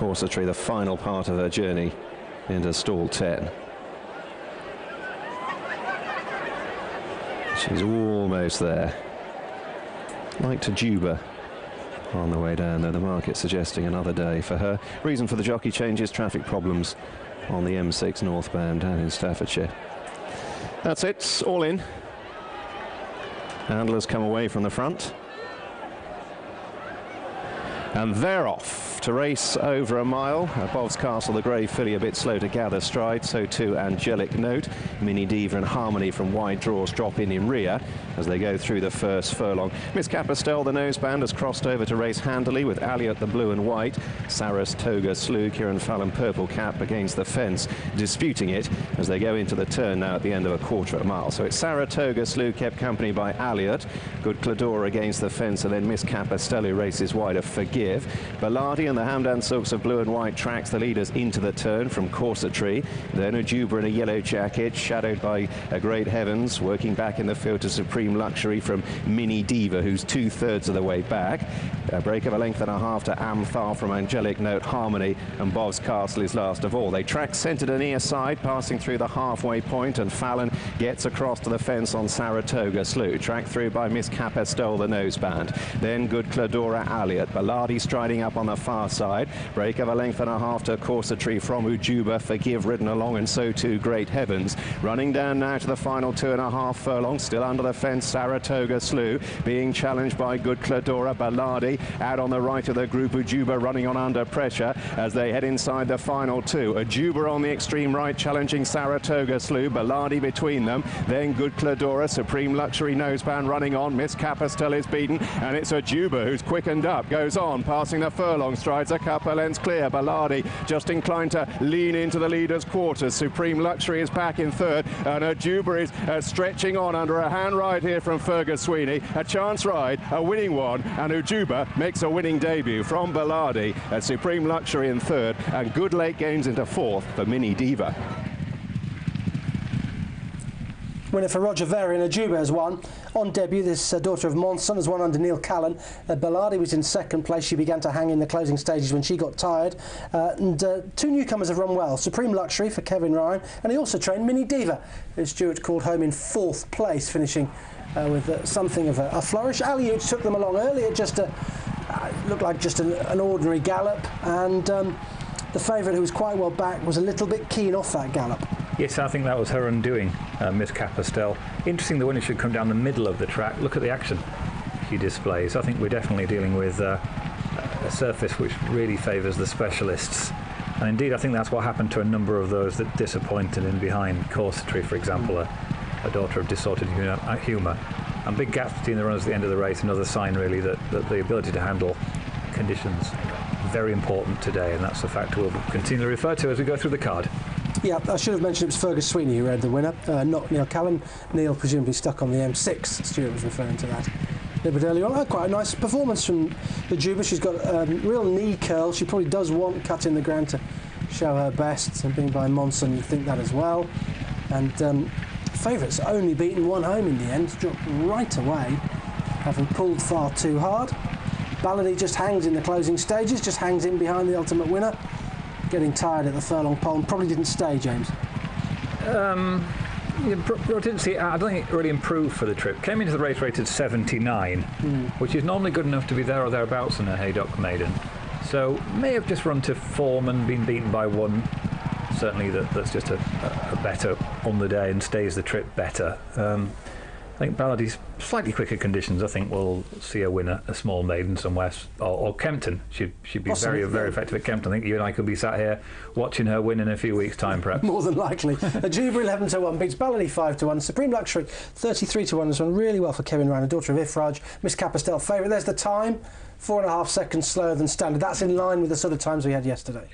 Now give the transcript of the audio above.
Corsetry, the final part of her journey into stall 10. She's almost there. Like to Juba on the way down, though the market's suggesting another day for her. Reason for the jockey change is traffic problems on the M6 northbound down in Staffordshire. That's it, all in. Handlers come away from the front. And they're off to race over a mile. Bob's Castle, the grey filly, a bit slow to gather stride. So too Angelic Note. Mini Diva and Harmony from wide draws drop in rear as they go through the first furlong. Miss Capistelle, the noseband, has crossed over to race handily with Alliot, the blue and white. Saratoga Slew, Kieran Fallon, purple cap against the fence, disputing it as they go into the turn now at the end of a quarter of a mile. So it's Saratoga Slew kept company by Alliot. Good Clador against the fence, and then Miss Capistelle races wide of Forgive. Ballardi and the Hamdan Silks of blue and white tracks the leaders into the turn from Corsetry. Then Ujuba in a yellow jacket, shadowed by a Great Heavens, working back in the field to Supreme Luxury from Mini Diva, who's 2/3 of the way back. A break of a length and a half to Amthar from Angelic Note, Harmony, and Bob's Castle is last of all. They track centred and near side, passing through the halfway point, and Fallon gets across to the fence on Saratoga Slew, tracked through by Miss Capistelle, the noseband. Then Good Cladora Alliot, Ballardi striding up on the far side. Break of a length and a half to Corsetry from Ujuba, Forgive ridden along, and so too Great Heavens. Running down now to the final 2.5 furlongs, still under the fence, Saratoga Slew, being challenged by Good Cladora. Ballardi out on the right of the group, Ujuba running on under pressure as they head inside the final two. Ujuba on the extreme right, challenging Saratoga Slew, Ballardi between them. Then Good Cladora, Supreme Luxury noseband running on. Miss Capistelle is beaten, and it's Ujuba who's quickened up, goes on, passing the furlong, strides a couple lengths clear. Ballardi just inclined to lean into the leader's quarters. Supreme Luxury is back in third, and Ujuba is stretching on under a hand ride here from Fergus Sweeney. A chance ride, a winning one, and Ujuba makes a winning debut from Ballardi. Supreme Luxury in third, and good late gains into fourth for Mini Diva. Winner for Roger Varian. Ujuba has won. On debut, this daughter of Monson has won under Neil Callan. Ballardi was in second place. She began to hang in the closing stages when she got tired. Two newcomers have run well. Supreme Luxury for Kevin Ryan, and he also trained Mini Diva, who Stuart called home in fourth place, finishing with something of a flourish. Alliot took them along earlier, just looked like just an ordinary gallop, and the favourite, who was quite well back, was a little bit keen off that gallop. Yes, I think that was her undoing, Miss Capistelle. Interesting, the winner should come down the middle of the track. Look at the action she displays. I think we're definitely dealing with a surface which really favours the specialists. And indeed, I think that's what happened to a number of those that disappointed in behind. Corsetry, for example, a daughter of distorted humour. And big gaps between the runners at the end of the race, another sign really that the ability to handle conditions very important today, and that's a factor we'll continue to refer to as we go through the card. Yeah, I should have mentioned it was Fergus Sweeney who read the winner, not Neil Callan. Neil presumably stuck on the M6. Stuart was referring to that a little bit earlier on. Quite a nice performance from Ujuba. She's got a real knee curl. She probably does want cut in the ground to show her best, and being by Monson, you'd think that as well. And favourites only beaten one home in the end, dropped right away, having pulled far too hard. Ballardi just hangs in the closing stages, just hangs in behind the ultimate winner. Getting tired at the furlong pole, and probably didn't stay, James. Didn't see. I don't think it really improved for the trip. Came into the race rated 79, which is normally good enough to be there or thereabouts in a Haydock maiden. So may have just run to form and been beaten by one. Certainly that's just a better on the day and stays the trip better. I think Ballardi's slightly quicker conditions, I think we'll see a winner, a small maiden somewhere, or Kempton. She'd be possibly, very effective at Kempton. I think you and I could be sat here watching her win in a few weeks' time, perhaps. More than likely. Ujuba 11-1 beats Ballardi 5-1. Supreme Luxury 33-1 has run really well for Kevin Ryan, a daughter of Ifraj. Miss Capistelle favourite. There's the time, 4.5 seconds slower than standard. That's in line with the sort of times we had yesterday.